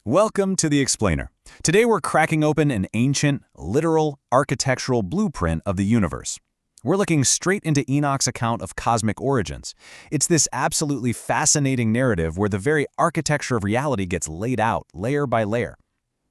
Welcome to The Explainer. Today we're cracking open an ancient, literal, architectural blueprint of the universe. We're looking straight into Enoch's account of cosmic origins. It's this absolutely fascinating narrative where the very architecture of reality gets laid out, layer by layer.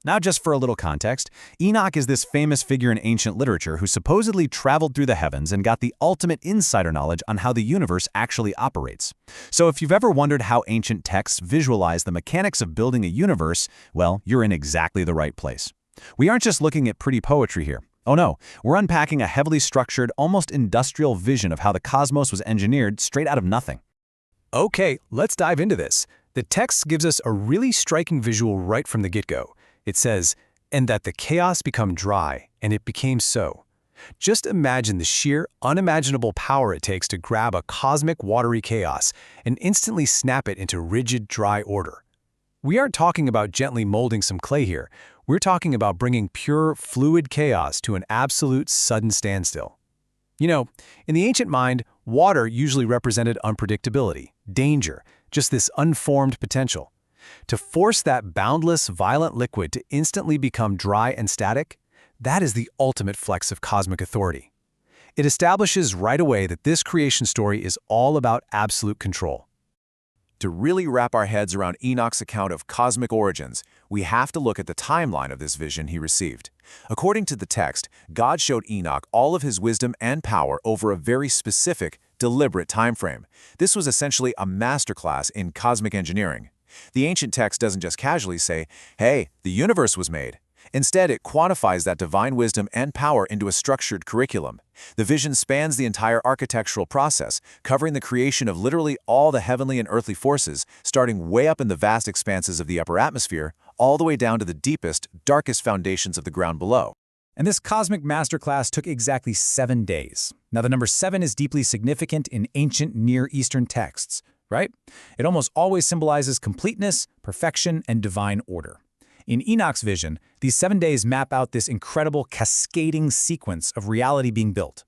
Now, just for a little context, Enoch is this famous figure in ancient literature who supposedly traveled through the heavens and got the ultimate insider knowledge on how the universe actually operates. So if you've ever wondered how ancient texts visualize the mechanics of building a universe, well, you're in exactly the right place. We aren't just looking at pretty poetry here. Oh no, we're unpacking a heavily structured, almost industrial vision of how the cosmos was engineered straight out of nothing. Okay, let's dive into this. The text gives us a really striking visual right from the get-go. It says, "And that the chaos become dry, and it became so." Just imagine the sheer, unimaginable power it takes to grab a cosmic watery chaos and instantly snap it into rigid, dry order. We aren't talking about gently molding some clay here. We're talking about bringing pure, fluid chaos to an absolute sudden standstill. You know, in the ancient mind, water usually represented unpredictability, danger, just this unformed potential. To force that boundless, violent liquid to instantly become dry and static, that is the ultimate flex of cosmic authority. It establishes right away that this creation story is all about absolute control. To really wrap our heads around Enoch's account of cosmic origins, we have to look at the timeline of this vision he received. According to the text, God showed Enoch all of his wisdom and power over a very specific, deliberate time frame. This was essentially a masterclass in cosmic engineering. The ancient text doesn't just casually say, "Hey, the universe was made." Instead, it quantifies that divine wisdom and power into a structured curriculum. The vision spans the entire architectural process, covering the creation of literally all the heavenly and earthly forces, starting way up in the vast expanses of the upper atmosphere, all the way down to the deepest, darkest foundations of the ground below. And this cosmic masterclass took exactly 7 days. Now, the number 7 is deeply significant in ancient Near Eastern texts, right? It almost always symbolizes completeness, perfection, and divine order. In Enoch's vision, these 7 days map out this incredible cascading sequence of reality being built.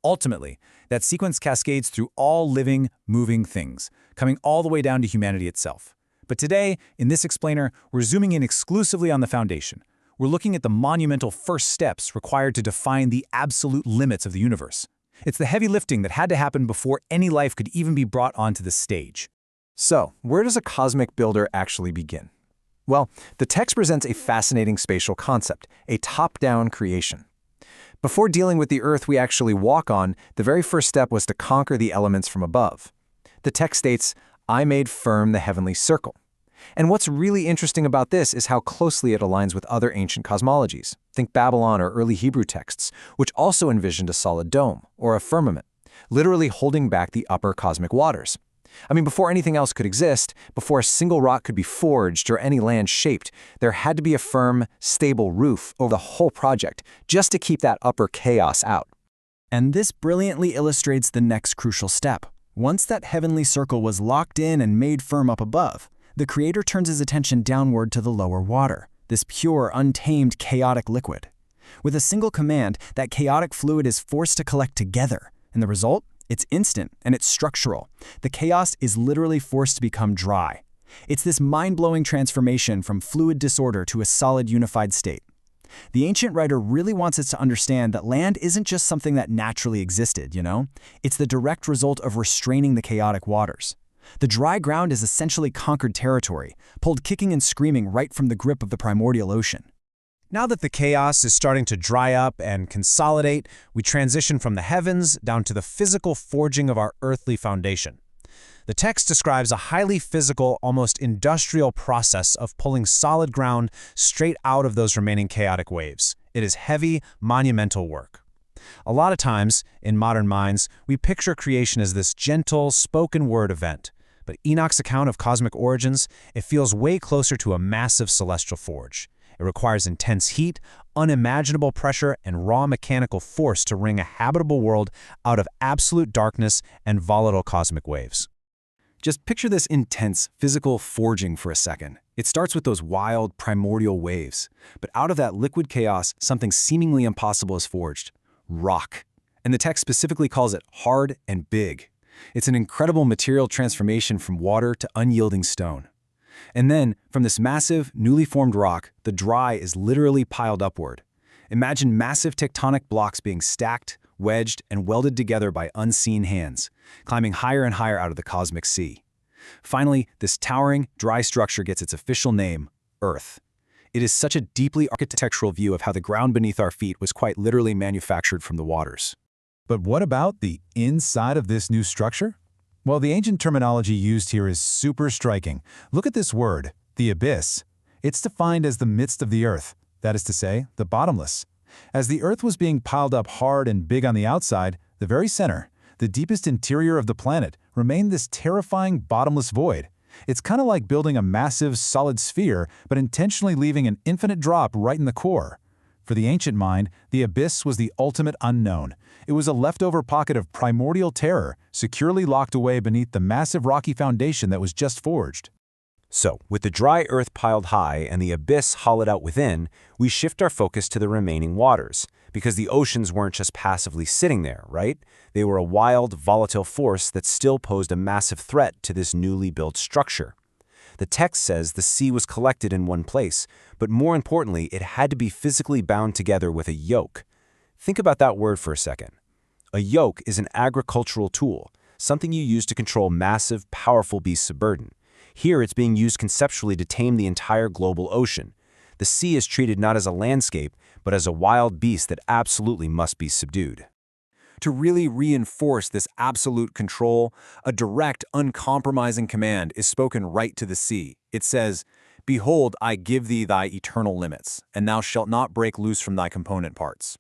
Ultimately, that sequence cascades through all living, moving things, coming all the way down to humanity itself. But today, in this explainer, we're zooming in exclusively on the foundation. We're looking at the monumental first steps required to define the absolute limits of the universe. It's the heavy lifting that had to happen before any life could even be brought onto the stage. So, where does a cosmic builder actually begin? Well, the text presents a fascinating spatial concept, a top-down creation. Before dealing with the earth we actually walk on, the very first step was to conquer the elements from above. The text states, "I made firm the heavenly circle." And what's really interesting about this is how closely it aligns with other ancient cosmologies. Think Babylon or early Hebrew texts, which also envisioned a solid dome, or a firmament, literally holding back the upper cosmic waters. I mean, before anything else could exist, before a single rock could be forged or any land shaped, there had to be a firm, stable roof over the whole project, just to keep that upper chaos out. And this brilliantly illustrates the next crucial step. Once that heavenly circle was locked in and made firm up above, the Creator turns his attention downward to the lower water, this pure, untamed, chaotic liquid. With a single command, that chaotic fluid is forced to collect together, and the result? It's instant, and it's structural. The chaos is literally forced to become dry. It's this mind-blowing transformation from fluid disorder to a solid, unified state. The ancient writer really wants us to understand that land isn't just something that naturally existed, you know? It's the direct result of restraining the chaotic waters. The dry ground is essentially conquered territory, pulled kicking and screaming right from the grip of the primordial ocean. Now that the chaos is starting to dry up and consolidate, we transition from the heavens down to the physical forging of our earthly foundation. The text describes a highly physical, almost industrial process of pulling solid ground straight out of those remaining chaotic waves. It is heavy, monumental work. A lot of times, in modern minds, we picture creation as this gentle, spoken word event. But Enoch's account of cosmic origins, it feels way closer to a massive celestial forge. It requires intense heat, unimaginable pressure, and raw mechanical force to wring a habitable world out of absolute darkness and volatile cosmic waves. Just picture this intense physical forging for a second. It starts with those wild, primordial waves. But out of that liquid chaos, something seemingly impossible is forged. Rock. And the text specifically calls it hard and big. It's an incredible material transformation from water to unyielding stone. And then, from this massive, newly formed rock, the dry is literally piled upward. Imagine massive tectonic blocks being stacked, wedged, and welded together by unseen hands, climbing higher and higher out of the cosmic sea. Finally, this towering, dry structure gets its official name, Earth. It is such a deeply architectural view of how the ground beneath our feet was quite literally manufactured from the waters. But what about the inside of this new structure? Well, the ancient terminology used here is super striking. Look at this word, the abyss. It's defined as the midst of the earth, that is to say, the bottomless. As the earth was being piled up hard and big on the outside, the very center, the deepest interior of the planet, remained this terrifying bottomless void. It's kind of like building a massive, solid sphere, but intentionally leaving an infinite drop right in the core. For the ancient mind, the abyss was the ultimate unknown. It was a leftover pocket of primordial terror, securely locked away beneath the massive rocky foundation that was just forged. So, with the dry earth piled high and the abyss hollowed out within, we shift our focus to the remaining waters, because the oceans weren't just passively sitting there, right? They were a wild, volatile force that still posed a massive threat to this newly built structure. The text says the sea was collected in one place, but more importantly, it had to be physically bound together with a yoke. Think about that word for a second. A yoke is an agricultural tool, something you use to control massive, powerful beasts of burden. Here it's being used conceptually to tame the entire global ocean. The sea is treated not as a landscape, but as a wild beast that absolutely must be subdued. To really reinforce this absolute control, a direct, uncompromising command is spoken right to the sea. It says, "Behold, I give thee thy eternal limits, and thou shalt not break loose from thy component parts."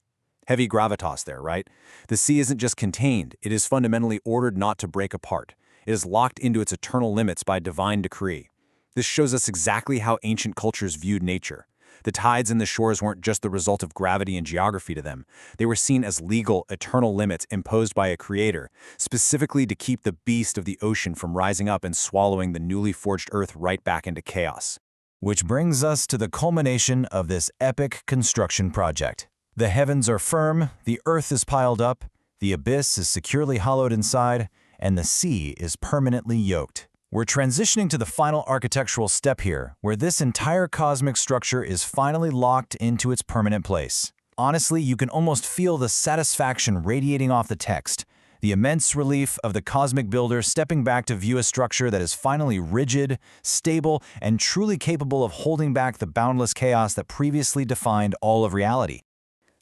Heavy gravitas there, right? The sea isn't just contained, it is fundamentally ordered not to break apart. It is locked into its eternal limits by divine decree. This shows us exactly how ancient cultures viewed nature. The tides and the shores weren't just the result of gravity and geography to them. They were seen as legal, eternal limits imposed by a creator, specifically to keep the beast of the ocean from rising up and swallowing the newly forged earth right back into chaos. Which brings us to the culmination of this epic construction project. The heavens are firm, the earth is piled up, the abyss is securely hollowed inside, and the sea is permanently yoked. We're transitioning to the final architectural step here, where this entire cosmic structure is finally locked into its permanent place. Honestly, you can almost feel the satisfaction radiating off the text, the immense relief of the cosmic builder stepping back to view a structure that is finally rigid, stable, and truly capable of holding back the boundless chaos that previously defined all of reality.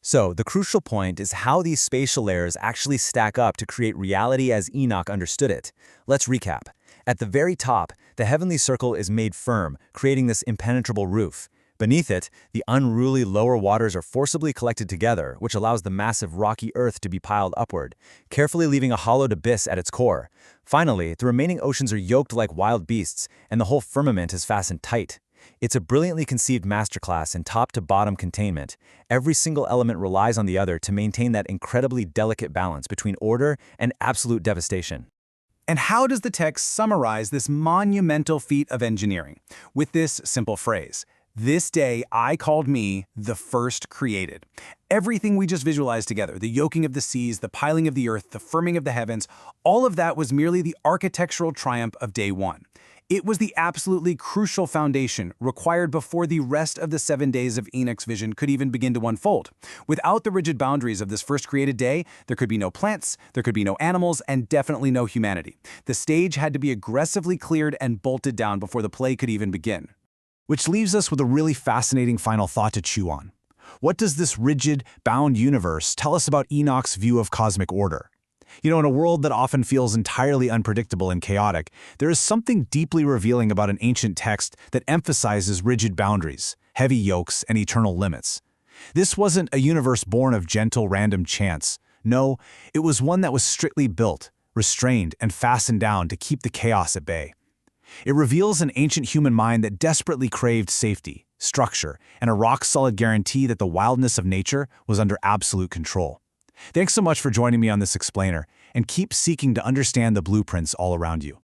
So, the crucial point is how these spatial layers actually stack up to create reality as Enoch understood it. Let's recap. At the very top, the heavenly circle is made firm, creating this impenetrable roof. Beneath it, the unruly lower waters are forcibly collected together, which allows the massive rocky earth to be piled upward, carefully leaving a hollowed abyss at its core. Finally, the remaining oceans are yoked like wild beasts, and the whole firmament is fastened tight. It's a brilliantly conceived masterclass in top-to-bottom containment. Every single element relies on the other to maintain that incredibly delicate balance between order and absolute devastation. And how does the text summarize this monumental feat of engineering? With this simple phrase, "This day I called me the first created." Everything we just visualized together, the yoking of the seas, the piling of the earth, the firming of the heavens, all of that was merely the architectural triumph of day one. It was the absolutely crucial foundation required before the rest of the 7 days of Enoch's vision could even begin to unfold. Without the rigid boundaries of this first created day, there could be no plants, there could be no animals, and definitely no humanity. The stage had to be aggressively cleared and bolted down before the play could even begin. Which leaves us with a really fascinating final thought to chew on. What does this rigid, bound universe tell us about Enoch's view of cosmic order? You know, in a world that often feels entirely unpredictable and chaotic, there is something deeply revealing about an ancient text that emphasizes rigid boundaries, heavy yokes, and eternal limits. This wasn't a universe born of gentle, random chance. No, it was one that was strictly built, restrained, and fastened down to keep the chaos at bay. It reveals an ancient human mind that desperately craved safety, structure, and a rock-solid guarantee that the wildness of nature was under absolute control. Thanks so much for joining me on this explainer, and keep seeking to understand the blueprints all around you.